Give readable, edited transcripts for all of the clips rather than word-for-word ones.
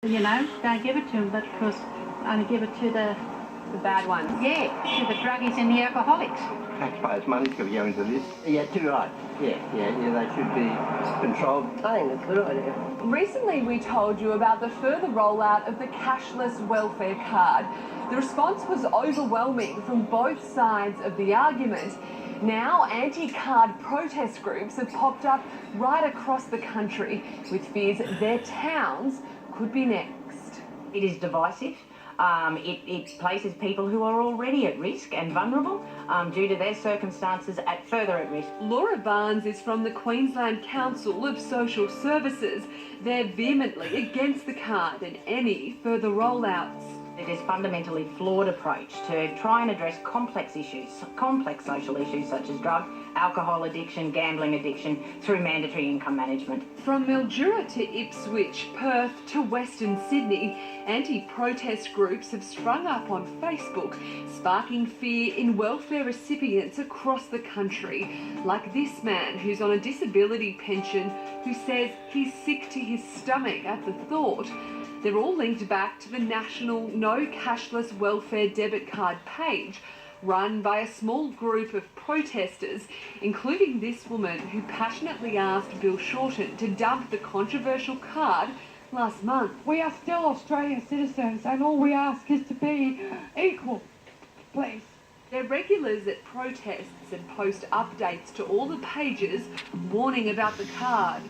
You know, don't give it to them, but of course, only give it to the bad ones. Yeah, to the druggies and the alcoholics. Taxpayers' money's got to go into this. Yeah, too right. Yeah, they should be controlled. I think it's a good idea. Recently we told you about the further rollout of the cashless welfare card. The response was overwhelming from both sides of the argument. Now anti-card protest groups have popped up right across the country with fears their towns could be next. It is divisive. It places people who are already at risk and vulnerable due to their circumstances further at risk. Laura Barnes is from the Queensland Council of Social Services. They're vehemently against the card and any further rollouts. It is a fundamentally flawed approach to try and address complex social issues such as drug, alcohol addiction, gambling addiction through mandatory income management. From Mildura to Ipswich, Perth to Western Sydney, anti-protest groups have sprung up on Facebook, sparking fear in welfare recipients across the country, like this man who's on a disability pension who says he's sick to his stomach at the thought. They're all linked back to the national No Cashless Welfare Debit Card page, run by a small group of protesters, including this woman who passionately asked Bill Shorten to dump the controversial card last month. We are still Australian citizens and all we ask is to be equal, please. They're regulars at protests and post updates to all the pages warning about the card.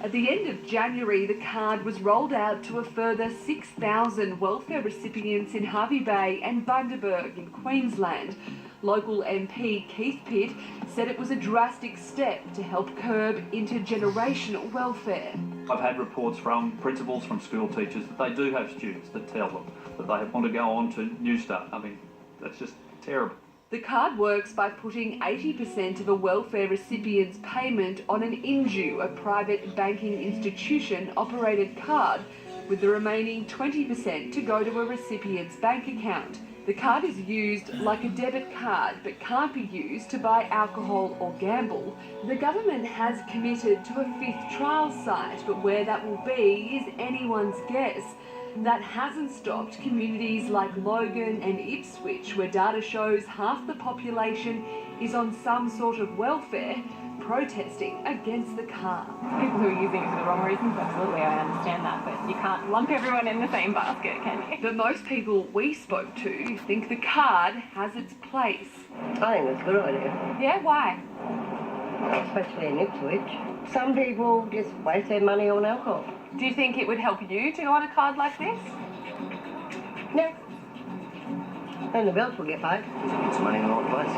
At the end of January, the card was rolled out to a further 6,000 welfare recipients in Hervey Bay and Bundaberg in Queensland. Local MP Keith Pitt said it was a drastic step to help curb intergenerational welfare. I've had reports from principals, from school teachers, that they do have students that tell them that they want to go on to New Start. I mean, that's just terrible. The card works by putting 80% of a welfare recipient's payment on an Inju, a private banking institution-operated card, with the remaining 20% to go to a recipient's bank account. The card is used like a debit card, but can't be used to buy alcohol or gamble. The government has committed to a 5th trial site, but where that will be is anyone's guess. That hasn't stopped communities like Logan and Ipswich, where data shows half the population is on some sort of welfare, protesting against the card. People who are using it for the wrong reasons, absolutely, I understand that, but you can't lump everyone in the same basket, can you? But most people we spoke to think the card has its place. I think it's a good idea. Yeah, why? Especially in Ipswich. Some people just waste their money on alcohol. Do you think it would help you to go on a card like this? No. And the bills will get paid. It's money in the right place.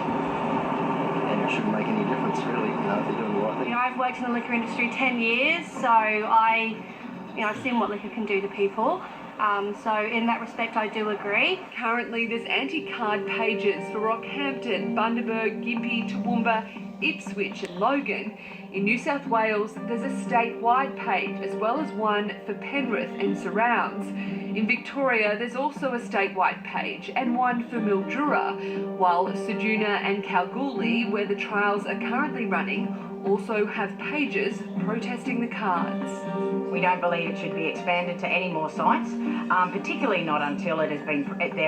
And it shouldn't make any difference, really, if they're doing the right thing. I've worked in the liquor industry 10 years, so I've seen what liquor can do to people. So in that respect, I do agree. Currently, there's anti-card pages for Rockhampton, Bundaberg, Gympie, Toowoomba, Ipswich and Logan. In New South Wales, there's a statewide page as well as one for Penrith and surrounds. In Victoria, there's also a statewide page and one for Mildura, while Ceduna and Kalgoorlie, where the trials are currently running, also have pages protesting the cards. We don't believe it should be expanded to any more sites, particularly not until there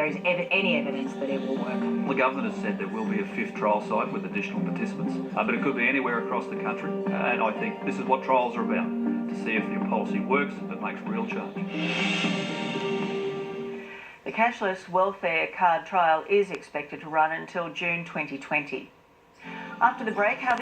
is any evidence that it will work. The government has said there will be a 5th trial site with additional participants, but it could be anywhere across the country. And I think this is what trials are about, to see if your policy works and makes real change. The cashless welfare card trial is expected to run until June 2020. After the break, how